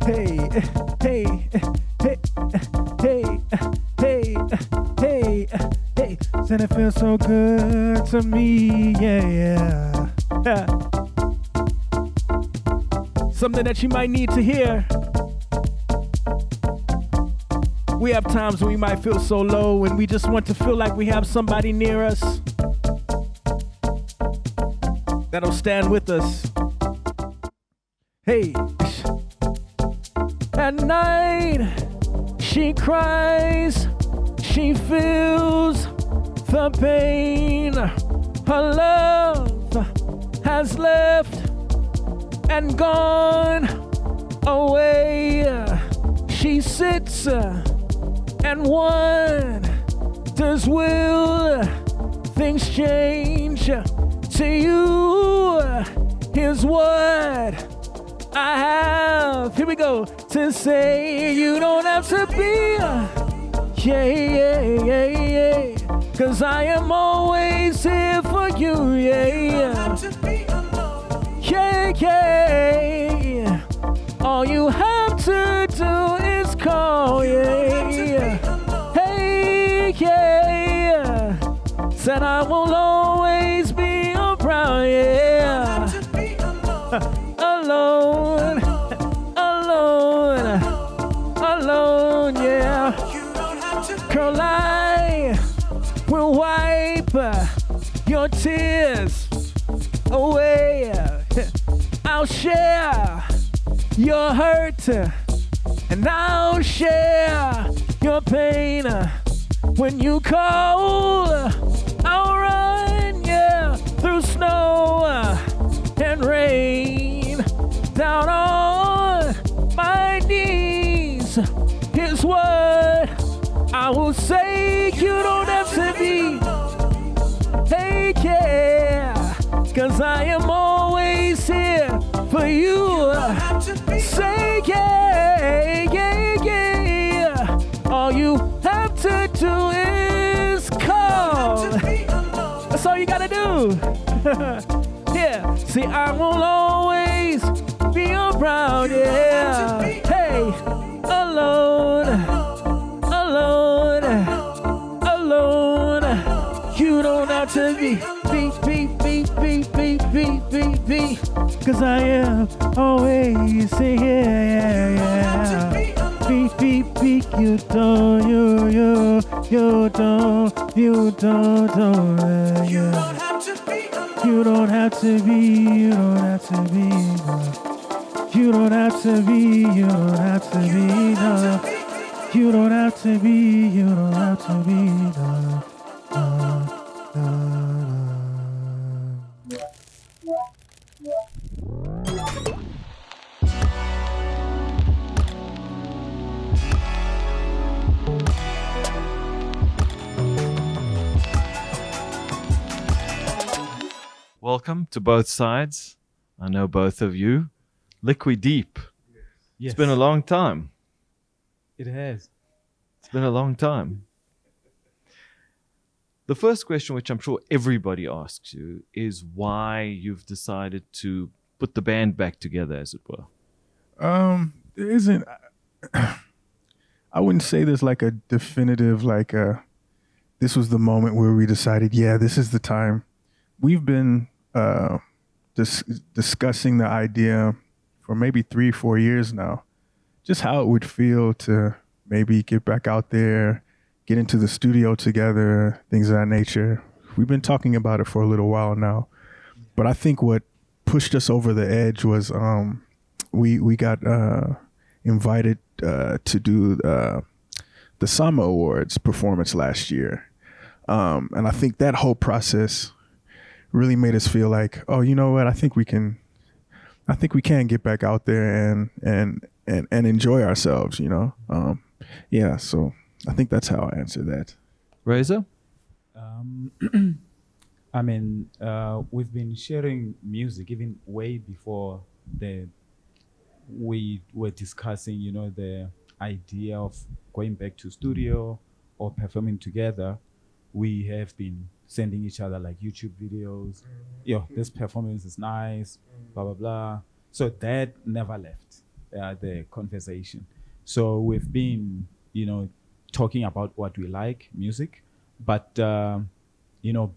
Hey, hey, hey, hey, hey, hey, hey. Said it feels so good to me, yeah. Something that you might need to hear. We have times when we might feel so low and we just want to feel like we have somebody near us that'll stand with us. Hey. At night, she cries, she feels the pain. Her love has left and gone away. She sits and wonders, will things change to you? Here's what I have, here we go, to say. You don't have to be, yeah, 'cause I am always here for you, yeah. You don't have to be alone. Yeah. All you have to do is call, yeah. Hey, yeah. Said I will always be around, yeah. Alone, yeah. Girl, I will wipe your tears away. I'll share your hurt and I'll share your pain. When you call, I'll run, yeah, through snow and rain, down on my knees. Here's what I will say. You don't have to be, hey, yeah, 'cause I am always here for you. Say yeah. All you have to do is call. That's all you gotta do. Yeah, see, I will always be around, yeah. Hey, alone. You don't have to be, 'cause I am always here, yeah. Beep, you don't, yeah. You don't have to be, no. You don't have to be, no. You don't have to be, no. Welcome to both sides. I know both of you. Liquideep. Yes. It's been a long time. It has. It's been a long time. The first question, which I'm sure everybody asks you, is why you've decided to put the band back together, as it were. There isn't. I wouldn't say there's like a definitive this was the moment where we decided, yeah, this is the time. We've been discussing the idea for maybe 3-4 years now, just how it would feel to maybe get back out there, get into the studio together, things of that nature. We've been talking about it for a little while now, but I think what pushed us over the edge was we got invited to do the Sama Awards performance last year, and I think that whole process really made us feel like, oh, you know what? I think we can get back out there and enjoy ourselves, you know? Yeah, so I think that's how I answer that. Razor? I mean, we've been sharing music even way before we were discussing, you know, the idea of going back to studio or performing together. We have been sending each other like YouTube videos. Yo, this performance is nice, blah, blah, blah. So that never left. the conversation. So we've been, talking about what we like, music, but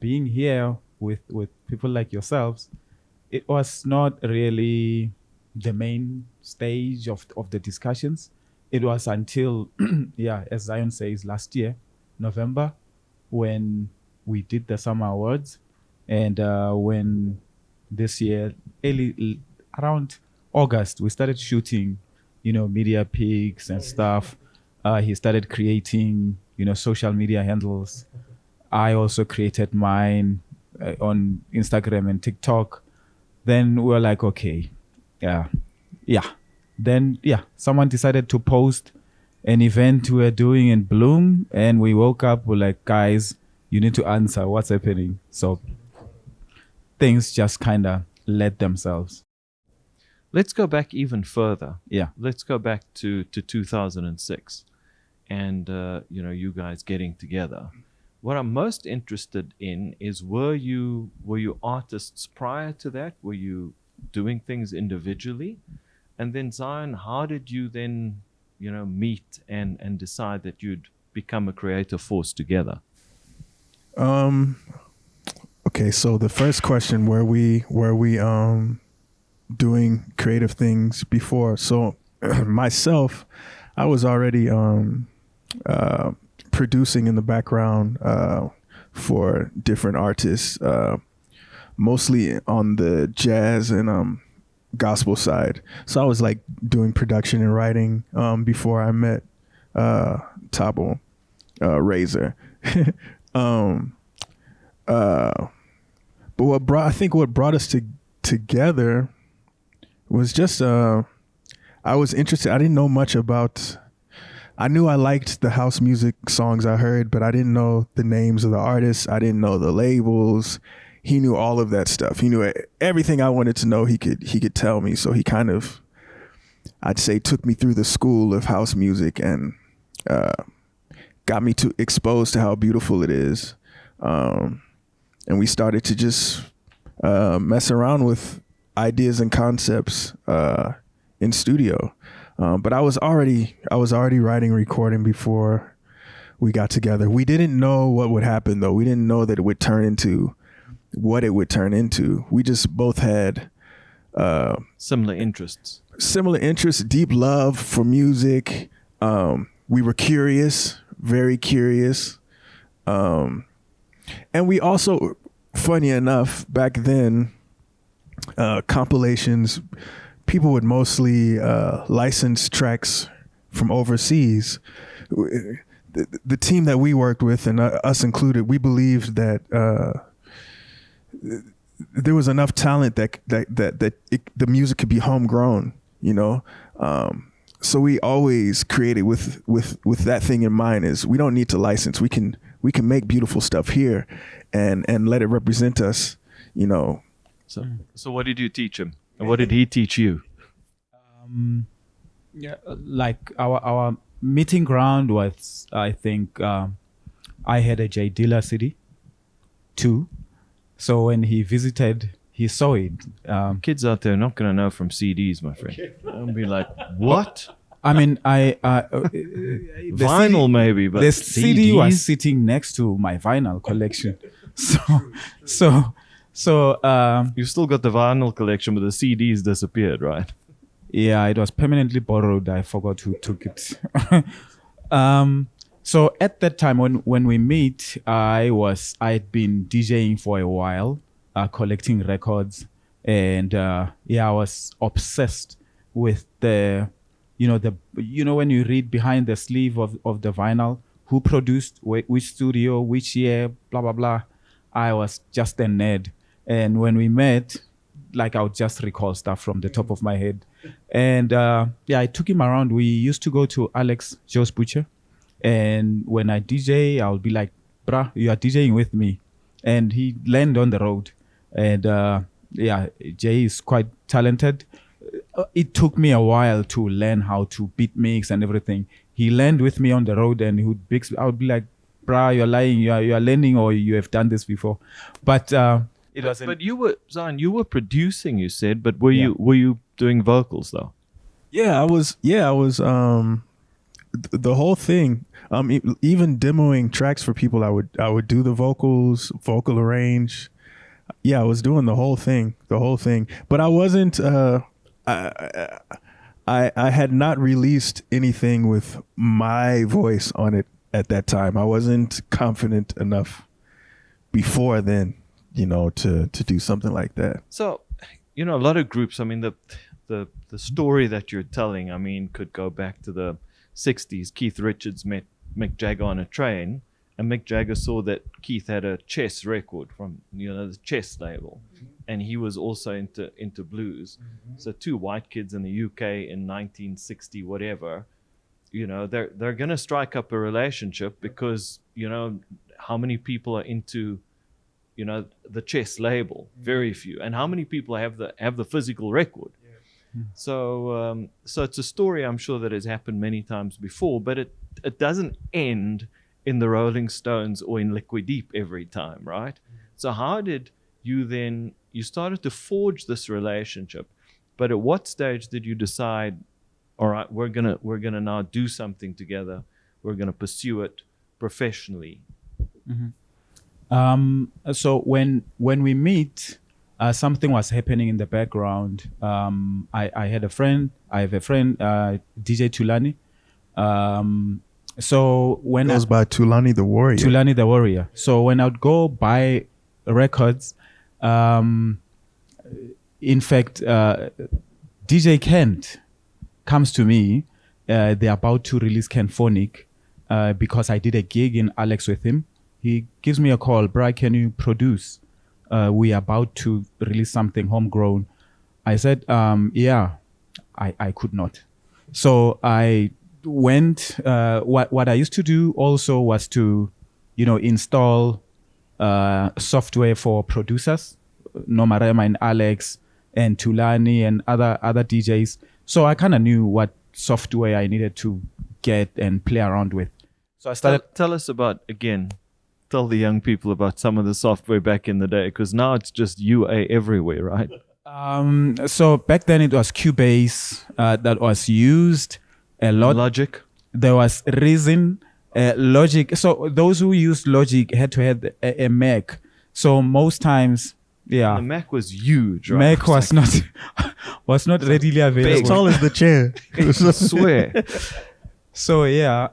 being here with people like yourselves, it was not really the main stage of the discussions. It was until, as Zion says, last year, November, when we did the Summer Awards, and when this year, around August, we started shooting, media pics and stuff. He started creating, social media handles. I also created mine on Instagram and TikTok. Then we were like, okay, Then, someone decided to post an event we were doing in Bloom, and we woke up, we're like, guys, you need to answer what's happening. So things just kind of led themselves. Let's go back even further. Yeah. Let's go back to 2006 and, you guys getting together. What I'm most interested in is were you artists prior to that? Were you doing things individually? And then Zion, how did you then, meet and decide that you'd become a creative force together? Okay, so the first question, were we doing creative things before? So myself, I was already producing in the background for different artists, mostly on the jazz and gospel side. So I was like doing production and writing before I met Tabo Razor. But what brought us together was just I was interested. I didn't know much about. I knew I liked the house music songs I heard, but I didn't know the names of the artists. I didn't know the labels. He knew all of that stuff. He knew everything I wanted to know. He could tell me. So he kind of, I'd say, took me through the school of house music and got me exposed to how beautiful it is. And we started to just mess around with ideas and concepts in studio. But I was already writing, recording before we got together. We didn't know what would happen, though. We didn't know that it would turn into what it would turn into. We just both had similar interests, deep love for music. We were curious, very curious. And we also, funny enough, back then, compilations, people would mostly license tracks from overseas. The team that we worked with, and us included, we believed that there was enough talent that the music could be homegrown, so we always created with that thing in mind. Is we don't need to license. We can make beautiful stuff here, and let it represent us, So what did you teach him, and what did he teach you? Like our meeting ground was, I think, I had a J Dilla CD too. So when he visited, he saw it. Kids out there are not going to know from CDs, my friend. They'll be like, what? I mean, Vinyl CD, maybe, but the CD was CDs? sitting next to my vinyl collection. So You still got the vinyl collection, but the CDs disappeared, right? yeah, it was permanently borrowed. I forgot who took it. So at that time when we meet, I'd been DJing for a while, collecting records, and I was obsessed with the when you read behind the sleeve of the vinyl, who produced which studio, which year, blah blah blah. I was just a nerd, and when we met, like I would just recall stuff from the top of my head, and I took him around. We used to go to Alex Joe's Butcher. And when I DJ, I'll be like, bruh, you are DJing with me. And he learned on the road. And Jay is quite talented. It took me a while to learn how to beat mix and everything. He learned with me on the road, and I would be like, bruh, you're lying. You are learning, or you have done this before. But it wasn't. But you were, Zion, you were producing, you said, but were you doing vocals though? Yeah, I was. The whole thing. Even demoing tracks for people, I would do the vocals, vocal arrange. Yeah, I was doing the whole thing. But I wasn't. I had not released anything with my voice on it at that time. I wasn't confident enough before then, to do something like that. So, a lot of groups, I mean, the story that you're telling, I mean, could go back to the 60s. Keith Richards met Mick Jagger on a train, and Mick Jagger saw that Keith had a chess record from, the chess label. And he was also into blues. So two white kids in the UK in 1960, whatever, they're going to strike up a relationship because, how many people are into, the chess label? Very few. And how many people have the physical record? So it's a story I'm sure that has happened many times before, but it doesn't end in the Rolling Stones or in Liquideep every time, right? So how did you then, you started to forge this relationship, but at what stage did you decide, all right, we're gonna now do something together, we're gonna pursue it professionally? So when we meet, something was happening in the background. I have a friend, DJ Tulani. So when Goes by Tulani the Warrior. Tulani the Warrior. So when I'd go buy records, in fact, DJ Kent comes to me. They're about to release Kenphonic because I did a gig in Alex with him. He gives me a call, Bri, can you produce? We are about to release something homegrown. I said, yeah, I could not. So I went, what I used to do also was to, install software for producers, Nomarema and Alex and Tulani and other DJs. So I kind of knew what software I needed to get and play around with. So I started. Tell us about, again, tell the young people about some of the software back in the day, because now it's just UA everywhere, right? So back then it was Cubase that was used a lot. Logic. There was Reason, Logic. So those who used Logic had to have a Mac. So most times, yeah. The Mac was huge, right? Mac was not readily available. As tall as the chair. I swear. So yeah,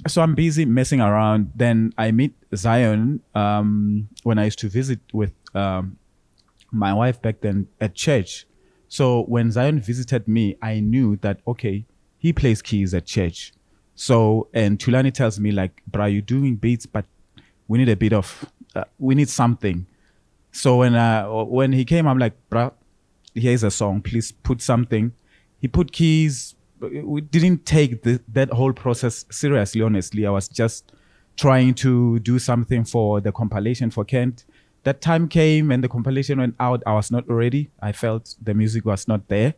so I'm busy messing around. Then I meet Zion when I used to visit with my wife back then at church. So when Zion visited me, I knew that, okay, he plays keys at church. So, and Tulani tells me like, bro, you're doing beats, but we need a bit of, we need something. So when he came, I'm like, bro, here's a song, please put something. He put keys. We didn't take that whole process seriously, honestly. I was just trying to do something for the compilation for Kent. That time came and the compilation went out. I was not ready. I felt the music was not there.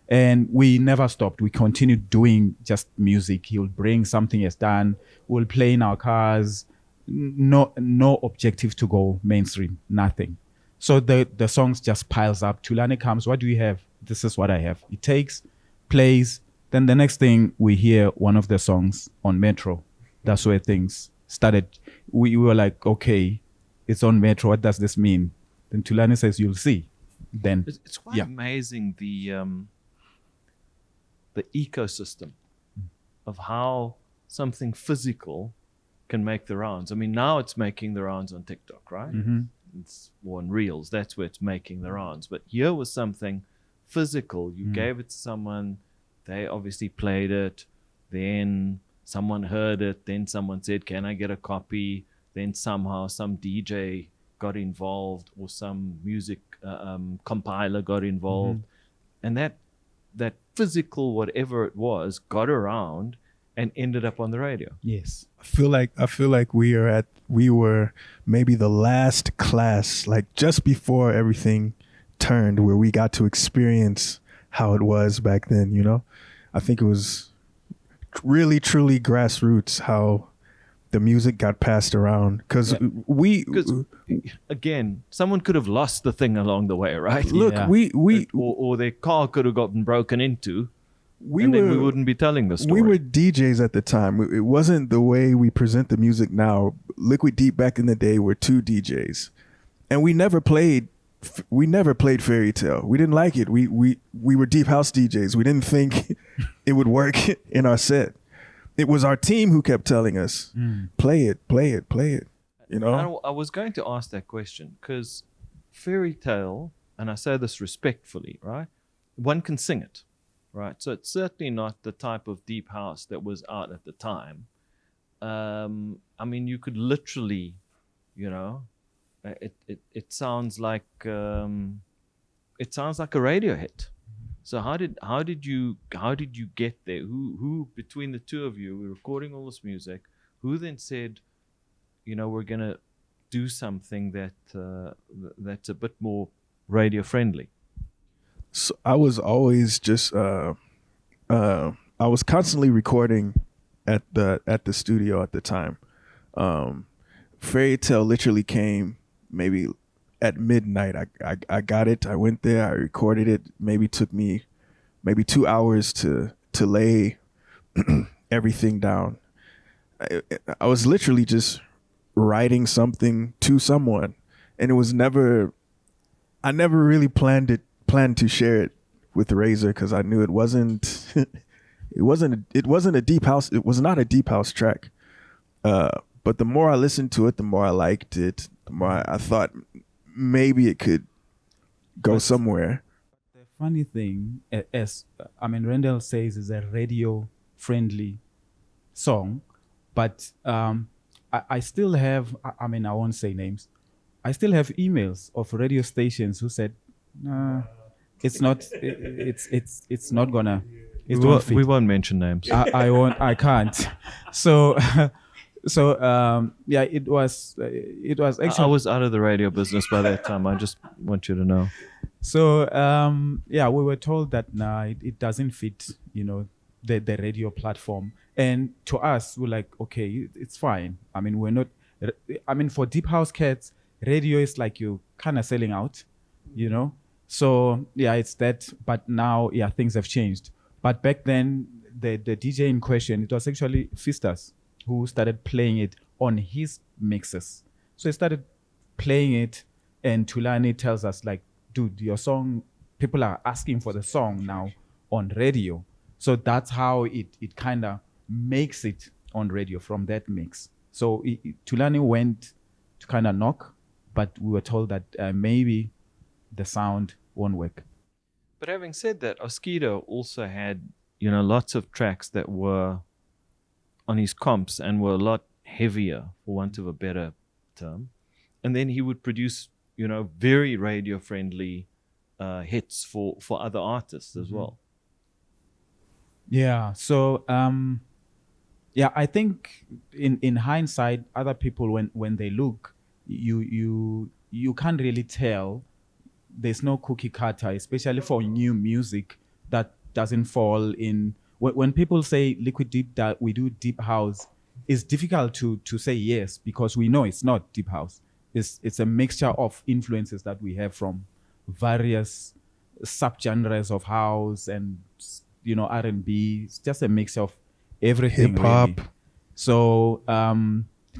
And we never stopped. We continued doing just music. He would bring something he's done. We'll play in our cars. No objective to go mainstream, nothing. So the songs just piles up. Tulani comes, what do you have? This is what I have. He takes, plays. Then the next thing we hear one of the songs on Metro. That's where things started. We were like, okay, it's on Metro. What does this mean? Then Tulani says, you'll see. Then it's quite amazing the ecosystem of how something physical can make the rounds. I mean, now it's making the rounds on TikTok, right? Mm-hmm. It's on Reels. That's where it's making the rounds. But here was something physical. You gave it to someone. They obviously played it. Then someone heard it. Then someone said, can I get a copy? Then somehow some DJ got involved or some music compiler got involved. And that physical, whatever it was, got around and ended up on the radio. yes. I feel like we were maybe the last class, like just before everything turned, where we got to experience how it was back then, I think it was really, truly grassroots how the music got passed around. Because again, someone could have lost the thing along the way, right? Look, Yeah. we or their car could have gotten broken into, then we wouldn't be telling the story. We were DJs at the time. It wasn't the way we present the music now. Liquideep back in the day were 2 DJs, and we never played Fairy Tale. We didn't like it. We were deep house DJs. We didn't think it would work in our set. It was our team who kept telling us, play it. You know? I was going to ask that question because Fairy Tale, and I say this respectfully, right? One can sing it, right? So it's certainly not the type of deep house that was out at the time. I mean, you could literally, you know, it sounds like a radio hit. So how did you get there? Who between the two of you were recording all this music? Who then said, you know, we're gonna do something that's a bit more radio friendly? So I was always just I was constantly recording at the studio at the time. Fairy Tale literally came maybe at midnight. I got it. I went there. I recorded it. Maybe took me 2 hours to lay everything down. I was literally just writing something to someone, and it was never. I never really planned to share it with Razor because I knew it wasn't. It wasn't a deep house. It was not a deep house track. But the more I listened to it, the more I liked it. The more I thought maybe it could go somewhere. The funny thing, as Randall says, is a radio-friendly song, but I still have. I won't say names. I still have emails of radio stations who said, "It's not. It's not gonna. We won't mention names. I won't. I can't. So." It was actually. I was out of the radio business by that time. I just want you to know. So we were told that it doesn't fit, you know, the radio platform. And to us, we're like, okay, it's fine. I mean, we're not. I mean, for deep house cats, radio is like you kind of selling out, you know. So it's that. But now, things have changed. But back then, the DJ in question, it was actually Fistas who started playing it on his mixes. So he started playing it, and Tulani tells us, like, dude, your song, people are asking for the song now on radio. So that's how it kind of makes it on radio from that mix. So Tulani went to kind of knock, but we were told that maybe the sound won't work. But having said that, Oskido also had, you know, lots of tracks that were on his comps and were a lot heavier, for want of a better term. And then he would produce, you know, very radio-friendly hits for other artists as well. Yeah. So, I think in hindsight, other people, when they look, you can't really tell. There's no cookie cutter, especially for new music that doesn't fall in. When people say Liquideep, that we do deep house, it's difficult to say yes, because we know it's not deep house. It's a mixture of influences that we have from various subgenres of house and, you know, R&B. It's just a mix of everything. Hip hop. Really. So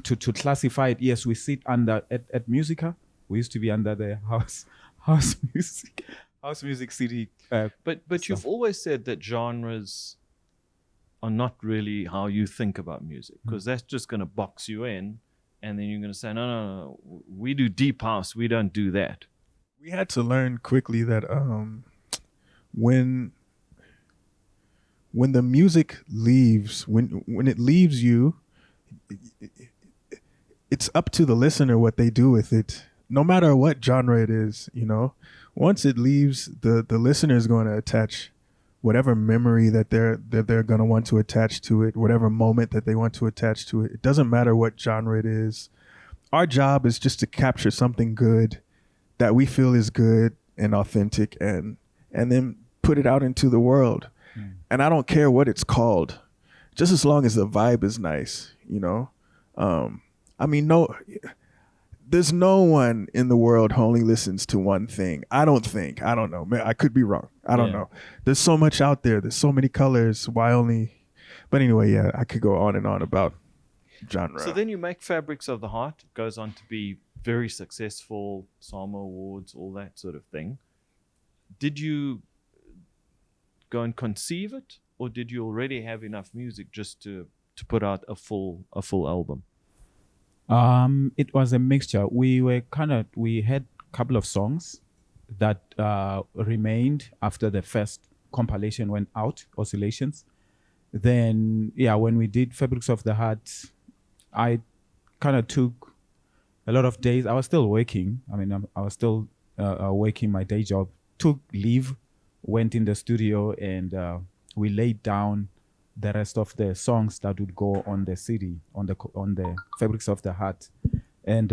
to classify it, yes, we sit under at Musica. We used to be under the house music city. But you've always said that genres are not really how you think about music, because that's just going to box you in, and then you're going to say, no, we do deep house, we don't do that. We had to learn quickly that when the music leaves, when it leaves you, it's up to the listener what they do with it, no matter what genre it is. You know, once it leaves, the listener is going to attach whatever memory that they're going to want to attach to it, whatever moment that they want to attach to it. It doesn't matter what genre it is. Our job is just to capture something good that we feel is good and authentic, and then put it out into the world. And I don't care what it's called, just as long as the vibe is nice, you know. there's no one in the world who only listens to one thing. I don't know. I could be wrong. I don't know. There's so much out there. There's so many colors. Why only? But anyway, yeah, I could go on and on about genre. So then you make Fabrics of the Heart. It goes on to be very successful, SAMA Awards, all that sort of thing. Did you go and conceive it, or did you already have enough music just to put out a full album? It was a mixture. We had a couple of songs that remained after the first compilation went out, Oscillations. Then, when we did Fabrics of the Heart, I kind of took a lot of days. I was still working. I was still working my day job. Took leave, went in the studio, and we laid down the rest of the songs that would go on the CD, on the Fabrics of the Heart. And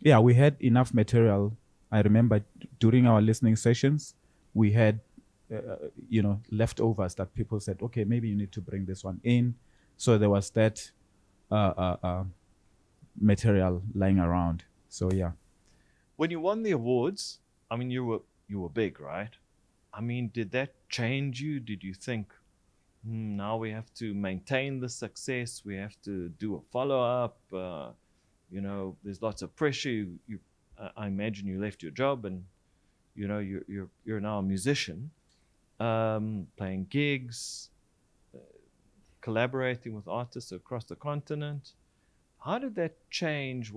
we had enough material. I remember during our listening sessions, we had leftovers that people said, okay, maybe you need to bring this one in. So there was that material lying around. So yeah. When you won the awards, you were big, right? Did that change you? Did you think, now we have to maintain the success, we have to do a follow-up, there's lots of pressure. I imagine you left your job and you're now a musician, playing gigs, collaborating with artists across the continent. How did that change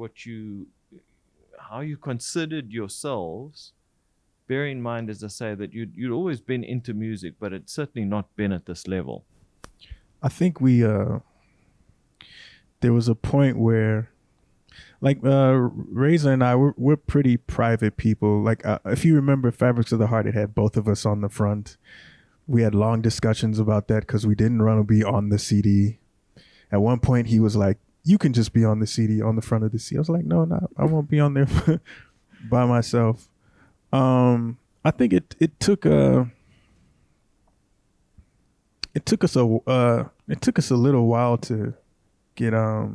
how you considered yourselves? Bear in mind, as I say, that you'd always been into music, but it's certainly not been at this level. I think there was a point where, like, Reza and I, we're pretty private people. Like, if you remember Fabrics of the Heart, it had both of us on the front. We had long discussions about that because we didn't want to be on the CD. At one point, he was like, you can just be on the CD, on the front of the CD. I was like, no, I won't be on there by myself. I think it took us a little while to get I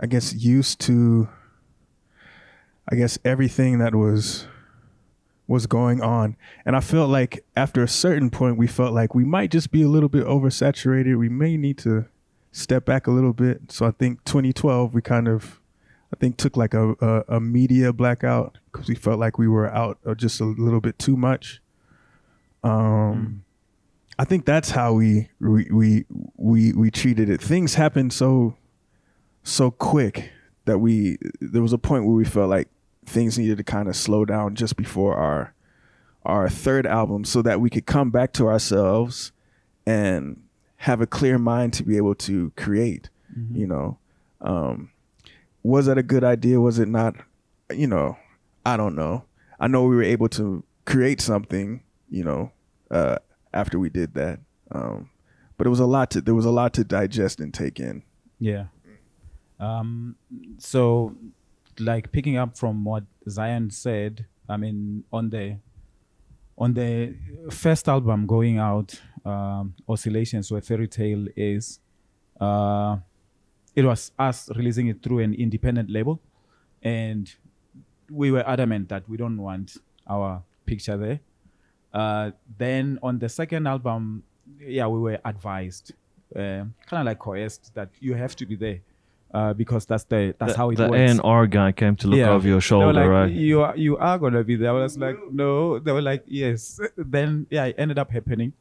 guess used to everything that was going on. And I felt like after a certain point we felt like we might just be a little bit oversaturated. We may need to step back a little bit. So I think 2012 we kind of took like a media blackout because we felt like we were out just a little bit too much. I think that's how we treated it. Things happened so quick that there was a point where we felt like things needed to kind of slow down just before our third album so that we could come back to ourselves and have a clear mind to be able to create, Was that a good idea? Was it not? I don't know. I know we were able to create something, after we did that. But there was a lot to digest and take in. Yeah. So, like, picking up from what Zion said, on the first album going out, Oscillations, where Fairy Tale is, it was us releasing it through an independent label, and we were adamant that we don't want our picture there. Then on the second album, we were advised, kind of like coerced, that you have to be there. Because that's how it works. The A&R guy came to look over your shoulder, they were like, right? You are gonna be there. I was like, no. They were like, yes. Then it ended up happening.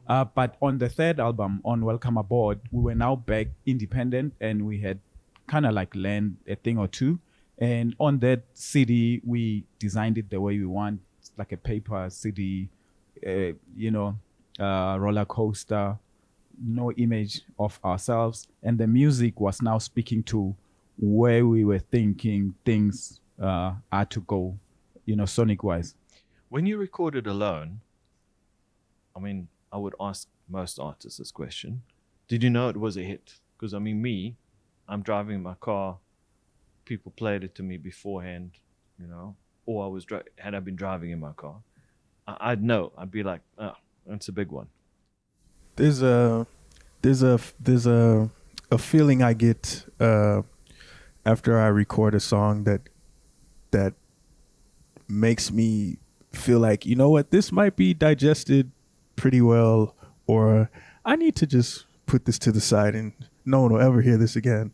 But on the third album, on Welcome Aboard, we were now back independent, and we had kind of like learned a thing or two. And on that CD, we designed it the way we want, like a paper CD, roller coaster. No image of ourselves, and the music was now speaking to where we were thinking things are to go, sonic wise. When you recorded alone, I would ask most artists this question: did you know it was a hit? Because I'm driving my car, people played it to me beforehand, or had I been driving in my car, I'd know. I'd be like, oh, that's a big one. There's a feeling I get after I record a song that makes me feel like, you know what, this might be digested pretty well, or I need to just put this to the side and no one will ever hear this again.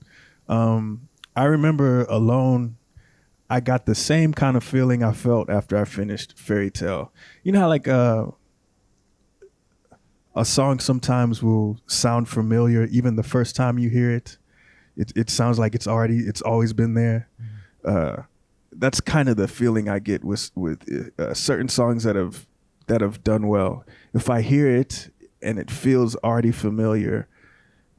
I remember Alone, I got the same kind of feeling I felt after I finished Fairy Tale. You know how like a song sometimes will sound familiar even the first time you hear it. It sounds like it's always been there. That's kind of the feeling I get with certain songs that have done well. If I hear it and it feels already familiar,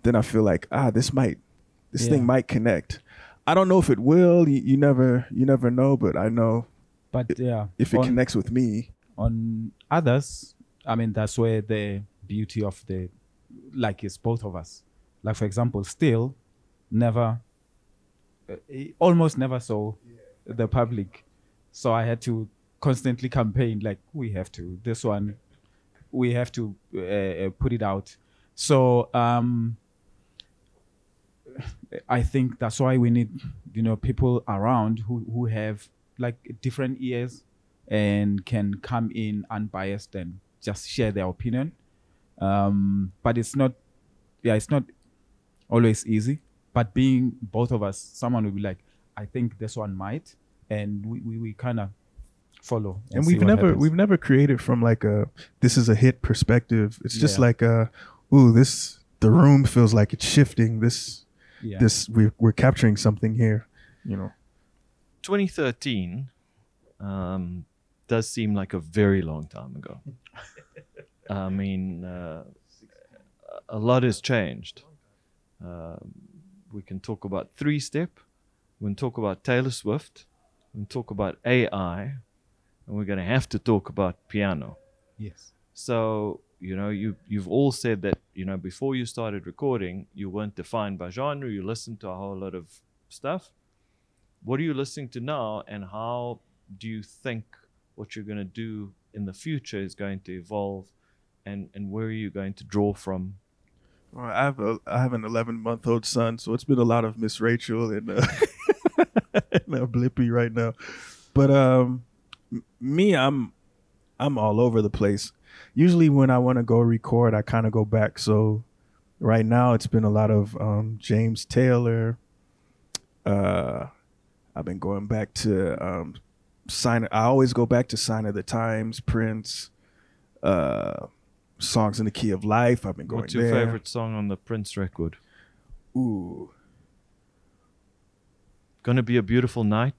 then I feel like this thing might connect. I don't know if it will. You never know, but I know. But if it connects with me. On others, I mean, that's where the beauty of is both of us. Like for example, Still almost never saw the public, so I had to constantly campaign like we have to put it out. So I think that's why we need people around who have like different ears and can come in unbiased and just share their opinion. But it's not always easy. But being both of us, someone will be like, I think this one might, and we kind of follow. And we've never created from like this is a hit perspective. It's just like the room feels like it's shifting. We're capturing something here, 2013 does seem like a very long time ago. I mean, a lot has changed. We can talk about 3-step. We can talk about Taylor Swift. We can talk about AI. And we're going to have to talk about piano. Yes. So, you've all said that, before you started recording, you weren't defined by genre. You listened to a whole lot of stuff. What are you listening to now, and how do you think what you're going to do in the future is going to evolve, and where are you going to draw from? Well, I have an 11-month-old son, so it's been a lot of Miss Rachel and Blippi right now. But me, I'm all over the place. Usually when I want to go record, I kind of go back. So right now it's been a lot of James Taylor. I've been going back to I always go back to Sign of the Times, Prince, Songs in the Key of Life. I've been going What's your there. favorite song on the Prince record? Ooh. Gonna Be a Beautiful Night?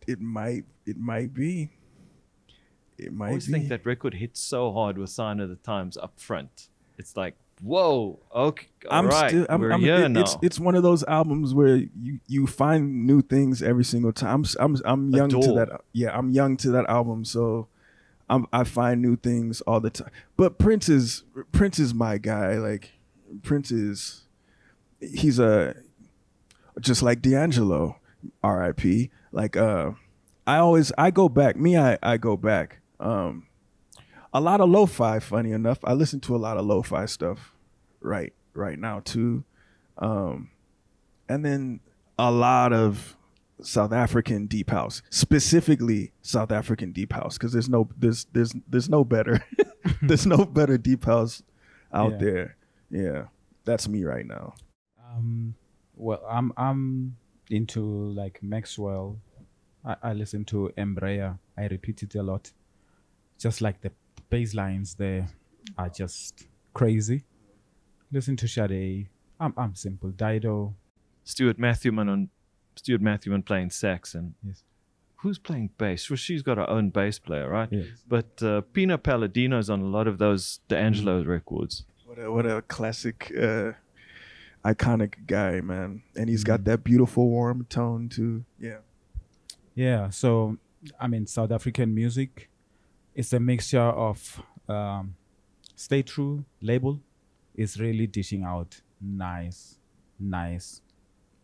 It might be. It might I always be. think that record hits so hard with Sign of the Times up front. It's like, whoa, okay, I'm here now. It's one of those albums where you find new things every single time. I'm young to that. Yeah, I'm young to that album, so I find new things all the time. But Prince is my guy. Like he's just like D'Angelo, R.I.P. Like I go back. I go back. A lot of lo-fi, funny enough. I listen to a lot of lo-fi stuff right now too. And then a lot of South African deep house, specifically South African deep house, because there's no better there's no better deep house out there. Yeah, that's me right now. Well, I'm into like Maxwell. I listen to Embreya. I repeat it a lot. Just like the bass lines there are just crazy. Listen to Sade. I'm simple. Dido. Stuart Matthewman playing sax, and yes. Who's playing bass? Well, she's got her own bass player, right? Yes. But Pina Palladino's on a lot of those D'Angelo records. What a classic, iconic guy, man. And he's got that beautiful warm tone too. Yeah. Yeah. So I mean, South African music is a mixture of Stay True label is really dishing out nice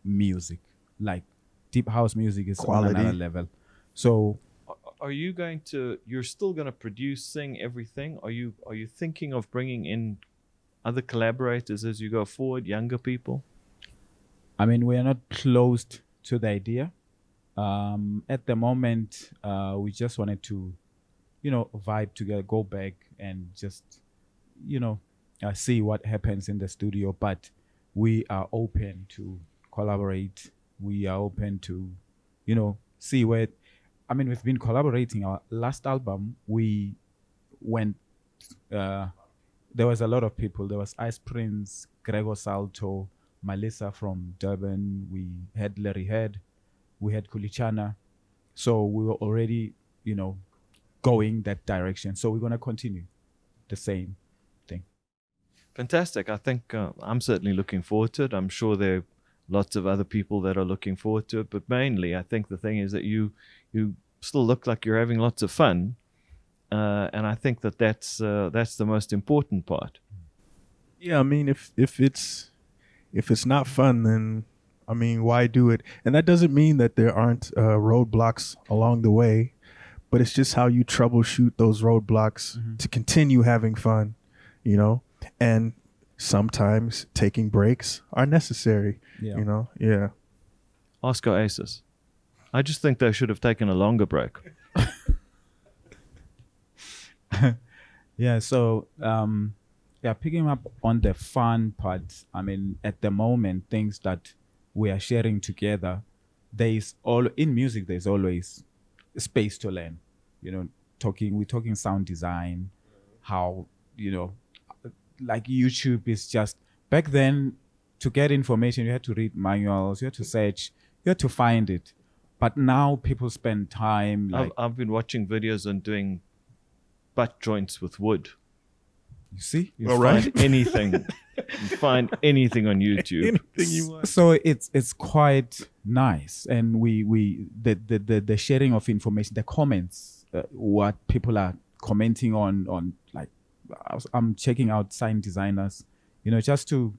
music. Like deep house music is quality. On another level. So are you you're still going to produce, sing everything? Are you thinking of bringing in other collaborators as you go forward, younger people? I mean, we are not closed to the idea. At the moment, we just wanted to, vibe together, go back and just, see what happens in the studio. But we are open to collaborate. We are open to, see where. I mean, we've been collaborating. Our last album, we went. There was a lot of people. There was Ice Prince, Gregor Salto, Melissa from Durban. We had Larry Head. We had Kulichana. So we were already, going that direction. So we're going to continue the same thing. Fantastic. I think I'm certainly looking forward to it. I'm sure there are lots of other people that are looking forward to it. But mainly, I think the thing is that you still look like you're having lots of fun. And I think that's the most important part. Yeah, I mean, if it's not fun, then I mean, why do it? And that doesn't mean that there aren't roadblocks along the way, but it's just how you troubleshoot those roadblocks to continue having fun, And sometimes taking breaks are necessary, Yeah. Ask Oasis. I just think they should have taken a longer break. Yeah, so picking up on the fun part, I mean, at the moment, things that we are sharing together, in music, there's always space to learn. We're talking sound design, how, like YouTube is just, back then, to get information, you had to read manuals, you had to search, you had to find it. But now people spend time. I've been watching videos on doing butt joints with wood. You see? You find anything. You find anything on YouTube. Anything you want. So it's quite nice, and the sharing of information, the comments, what people are commenting on like I'm checking out sign designers, just to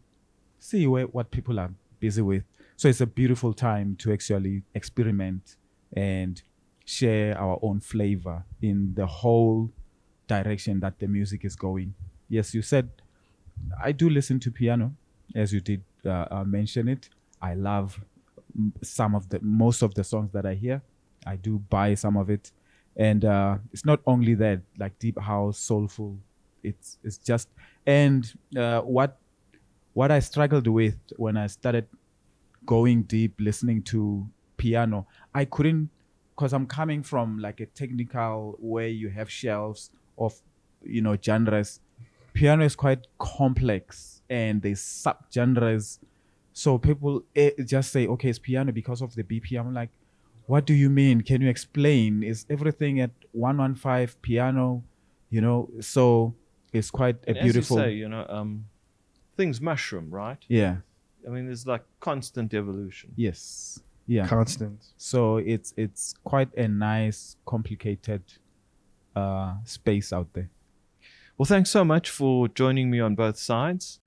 see what people are busy with. So it's a beautiful time to actually experiment and share our own flavor in the whole direction that the music is going. Yes, you said I do listen to piano, as you did mention it. I love most of the songs that I hear. I do buy some of it, and it's not only that, like deep house, soulful. It's just, and what I struggled with when I started going deep, listening to piano, I couldn't, because I'm coming from like a technical where you have shelves of genres. Piano is quite complex and there's sub-genres. So people just say, okay, it's piano because of the BPM. I'm like, what do you mean? Can you explain? Is everything at 115 piano? So it's quite a beautiful. As you say, things mushroom, right? Yeah. I mean, there's like constant evolution. Yes. Yeah. Constant. So it's quite a nice, complicated space out there. Well, thanks so much for joining me on both sides.